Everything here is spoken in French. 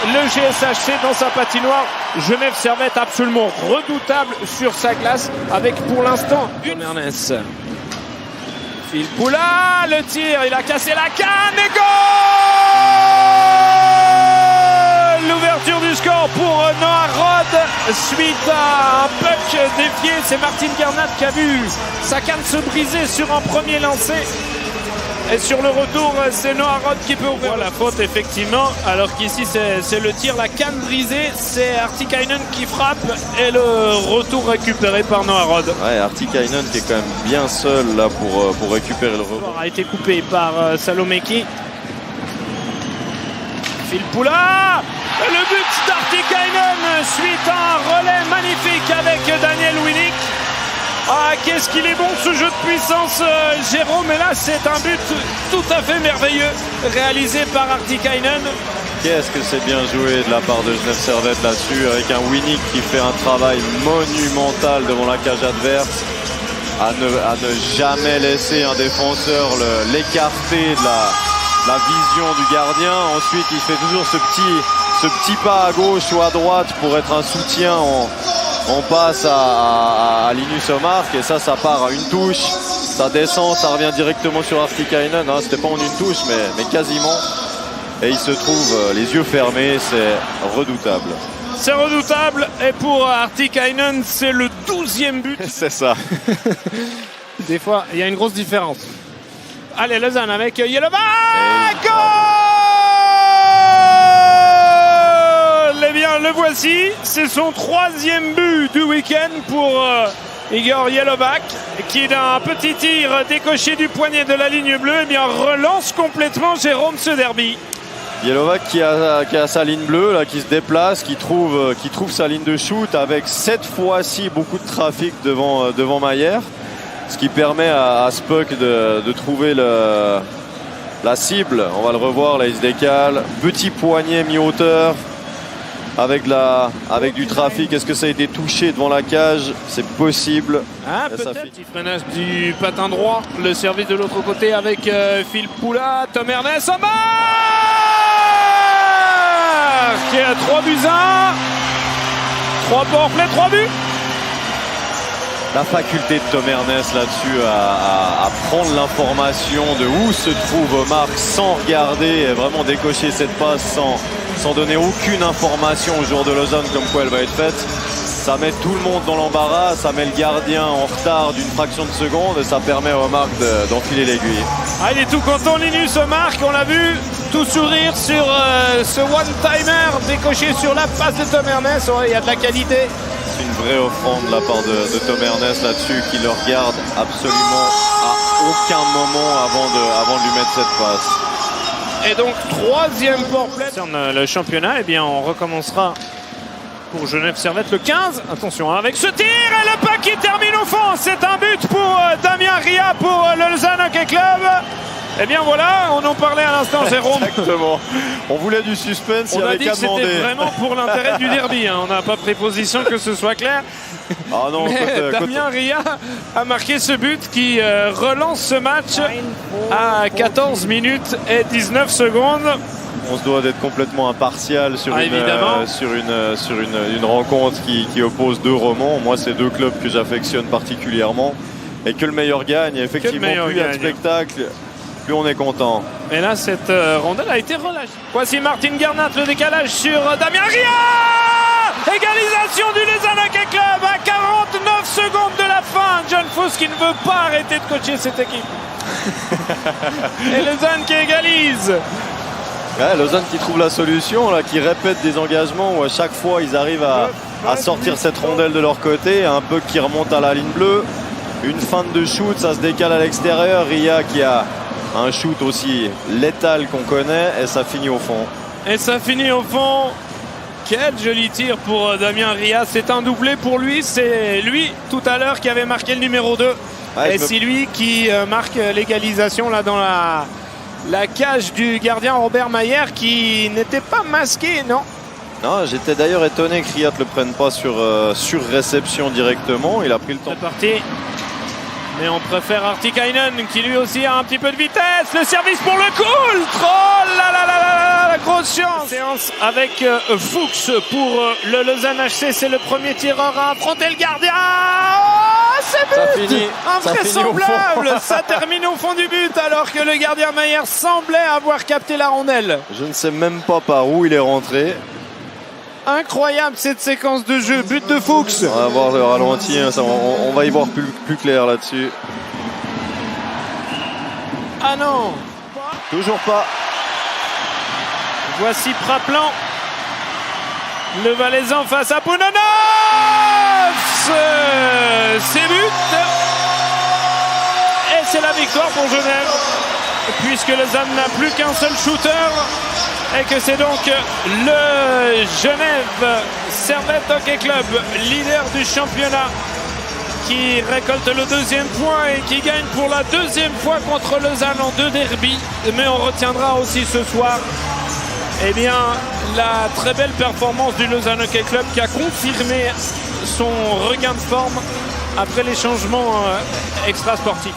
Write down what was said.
le GSHC dans sa patinoire. Genève Servette absolument redoutable sur sa glace avec pour l'instant une Ernest. Phil Poula, le tir, il a cassé la canne et goal! L'ouverture du score pour Noah Rod suite à un puck dévié. C'est Martin Garnat qui a vu sa canne se briser sur un premier lancé. Et sur le retour, c'est Noah Rod qui peut ouvrir la faute, effectivement. Alors qu'ici, c'est le tir, la canne brisée. C'est Artikainen qui frappe. Et le retour récupéré par Noah Rod. Ouais, Artikainen qui est quand même bien seul là pour récupérer le rebond. A été coupé par Salomeki. Phil Poula. Le but d'Artikainen suite à un relais magnifique avec Daniel Winnick. Ah, qu'est-ce qu'il est bon ce jeu de puissance, Jérôme. Et là, c'est un but tout à fait merveilleux réalisé par Artikainen. Qu'est-ce que c'est bien joué de la part de Genève Servette là-dessus, avec un Winnick qui fait un travail monumental devant la cage adverse, à ne jamais laisser un défenseur l'écarter de la vision du gardien. Ensuite, il fait toujours ce petit pas à gauche ou à droite pour être un soutien en passe à Linus Omark, et ça part à une touche, ça descend, ça revient directement sur Artikainen. Hein, c'était pas en une touche mais quasiment, et il se trouve les yeux fermés. C'est redoutable. C'est redoutable, et pour Artikainen c'est le 12e but. C'est ça. Des fois il y a une grosse différence. Allez, Lausanne avec Yellowback. Goal! Eh bien, le voici. C'est son 3e but du week-end pour Igor Yellowback, qui d'un petit tir décoché du poignet de la ligne bleue, eh bien, relance complètement, Jérôme, ce derby. Yellowback qui a sa ligne bleue, là, qui se déplace, qui trouve sa ligne de shoot avec cette fois-ci beaucoup de trafic devant Maillère. Ce qui permet à Spuck de trouver la cible. On va le revoir, là il se décale. Petit poignet mi-hauteur avec du trafic. Est-ce que ça a été touché devant la cage? C'est possible. Ah, peut-être. Petit freinage du patin droit. Le service de l'autre côté avec Phil Poula. Tom Ernest en marque, qui a 3 buts 1. 3 powerplay, 3 buts. La faculté de Tom Ernest là-dessus à prendre l'information de où se trouve Omark sans regarder, et vraiment décocher cette passe sans donner aucune information au joueur de Lausanne comme quoi elle va être faite. Ça met tout le monde dans l'embarras, ça met le gardien en retard d'une fraction de seconde, et ça permet à Omark d'enfiler l'aiguille. Ah, il est tout content, Linus Omark, on l'a vu, tout sourire sur ce one-timer décoché sur la passe de Tom Ernest. Ouais, il y a de la qualité. C'est une vraie offrande de la part de Tom Ernest là-dessus, qui le regarde absolument à aucun moment avant de lui mettre cette passe. Et donc 3e powerplay. Concerne le championnat, eh bien on recommencera pour Genève Servette le 15. Attention avec ce tir, et le puck qui termine au fond. C'est un but pour Damien Ria pour le Lausanne Hockey Club. Eh bien voilà, on en parlait à l'instant, Jérôme. Exactement. On voulait du suspense, on a dit que c'était vraiment pour l'intérêt du derby. Hein. On n'a pas pris position, que ce soit clair. Ah non, Damien Ria a marqué ce but qui relance ce match à 14 minutes et 19 secondes. On se doit d'être complètement impartial sur une rencontre qui oppose 2 romans. Moi, c'est 2 clubs que j'affectionne particulièrement. Et que le meilleur gagne. Effectivement, plus il y a de spectacle, plus on est content. Et là, cette rondelle a été relâchée. Voici Martin Garnat, le décalage sur Damien Ria. Égalisation du Lausanne Hockey Club à 49 secondes de la fin. John Foss qui ne veut pas arrêter de coacher cette équipe. Et Lausanne qui égalise. Ouais, Lausanne qui trouve la solution, là, qui répète des engagements où à chaque fois ils arrivent à sortir cette rondelle de leur côté. Un puck qui remonte à la ligne bleue. Une feinte de shoot, ça se décale à l'extérieur. Ria qui a un shoot aussi létal qu'on connaît, et ça finit au fond. Et ça finit au fond. Quel joli tir pour Damien Ria. C'est un doublé pour lui. C'est lui tout à l'heure qui avait marqué le numéro 2. Ouais, et c'est lui qui marque l'égalisation là dans la cage du gardien Robert Maillère, qui n'était pas masqué, non? Non, j'étais d'ailleurs étonné que Ria ne le prenne pas sur réception directement. Il a pris le temps. C'est parti. Mais on préfère Artikainen qui lui aussi a un petit peu de vitesse. Le service pour le coup. Oh là là là là là. la grosse chance. Séance avec Fuchs pour le Lausanne HC. C'est le premier tireur à affronter le gardien. Oh, c'est but! Ça finit. Invraisemblable. Ça termine au fond du but alors que le gardien Mayer semblait avoir capté la rondelle. Je ne sais même pas par où il est rentré. Incroyable cette séquence de jeu. But de Fuchs. On va voir le ralenti. Hein, on va y voir plus clair là-dessus. Ah non. Toujours pas. Voici Praplan. Le Valaisan face à Pounonovs. C'est but. Et c'est la victoire pour Genève. Puisque Lausanne n'a plus qu'un seul shooter. Et que c'est donc le Genève Servette Hockey Club, leader du championnat, qui récolte le deuxième point et qui gagne pour la deuxième fois contre Lausanne en 2 derbies. Mais on retiendra aussi ce soir la très belle performance du Lausanne Hockey Club qui a confirmé son regain de forme après les changements extrasportifs.